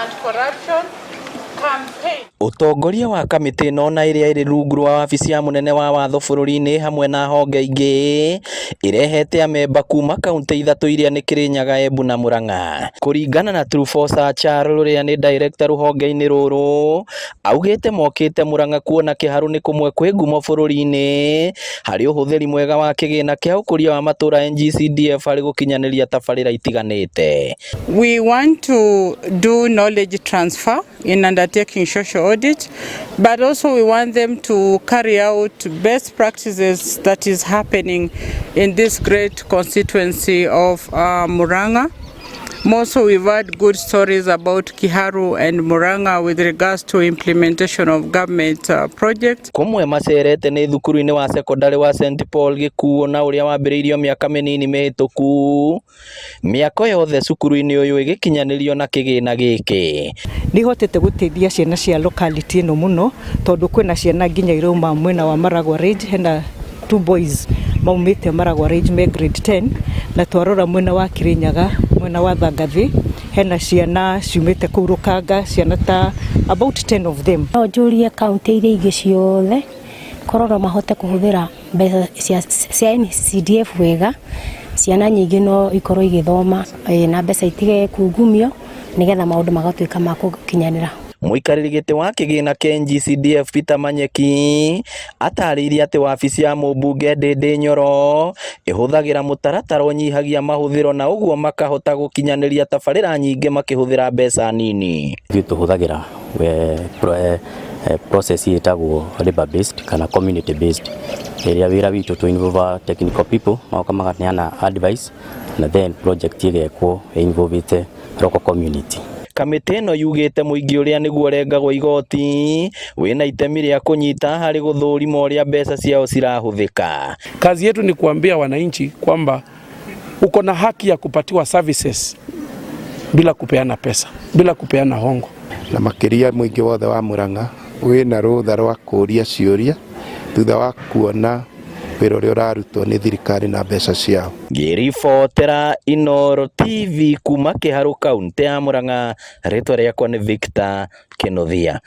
anti-corruption campaign. Utongoria wa kamĩtĩ no na ĩrĩa ĩrĩ rungu rwa wabici ya munene wa watho bũrũri-inĩ hamwe na honge ingĩ irehete amemba kuma kaunti ithatũ iria nĩ Kirinyaga, Embu na Murang'a. Kũringana na True Force Charles ũrĩa nĩ director rũhonge-inĩ rũrũ, augĩte mokĩte Murang'a kuona Kiharu nĩ kũmwe kwĩ ngumo bũrũri-inĩ harĩ ũhũthĩri mwega wa kĩgĩna kĩa ũkũria wa matũra NGCDF harĩ gũkinyanĩria tabarĩra itiganĩte. We want to do knowledge transfer in undertaking social audit, but also we want them to carry out best practices that is happening in this great constituency of Murang'a. Also, we've heard good stories about Kiharu and Murang'a with regards to implementation of government projects. Kumwe macerete nĩ thukuru-inĩ wa secondary wa St Paul Gĩkuũ na ũrĩa wambĩrĩirio mĩaka mĩnini mĩhĩtũku. Mĩako yothe cukuru-inĩ ũyũ ĩgĩkinyanĩrio na kĩgĩna gĩkĩ. Nĩ hotete gũteithia ciana cia locality ĩno mũno tondũ kwĩna ciana nginya irauma mwena wa Maragwa Range, hena 2 boys maumĩte Maragwa Range me grade 10, na twarora mwena wa Kirinyaga mwena wa Thagathi hena ciana ciumĩte kũu Rũkanga, ciana ta about 10 of them. No njũrie kaunti iria ingĩ ciothe korora mahote kũhũthĩra mbeca cia NCDF wega, ciana nyingĩ no ikorwo igĩthoma na mbeca itige kungumio nĩgetha maũndũ magatuĩka ma gũkinyanĩra. Mũikarĩri gĩtĩ wa kĩgĩna kĩa NGCDF Peter Manyeki atarĩirie atĩ wabici ya mũmbunge Ndĩndĩ Nyoro ĩhũthagĩra mũtaratara ũnyihagia mahũthĩro na ũguo makahota gũkinyanĩria tabarĩra nyingĩ makĩhũthĩra mbeca nini. Tũhũthagĩra process ĩtagwo labor based kana community based, ĩrĩa wĩra witũ to involve technical people magoka maganeana advice na then project ĩgekwo involve local community. Kamĩtĩ ĩno yugĩte mũingĩ ũrĩa nĩguo ũrengagwo igoti wĩna itemi rĩa kũnyita harĩ gũthũrima ũrĩa mbeca ciao cirahũthĩka. Kazi yetu ni kuambia wananchi kwamba uko na haki ya kupatiwa services bila kupeana pesa, bila kupeana hongo. Na makĩria mũingĩ wothe wa Murang'a wĩna rũtha rwa kũũria ciũria thutha wa kuona wĩra ũrĩa ũrarutwo nĩ thirikari na mbeca ciao. Ngĩribotera Inooro TV kuma Kiharu kaunti ya Murang'a, rĩtwa rĩakwa nĩ Victor Kĩnuthia.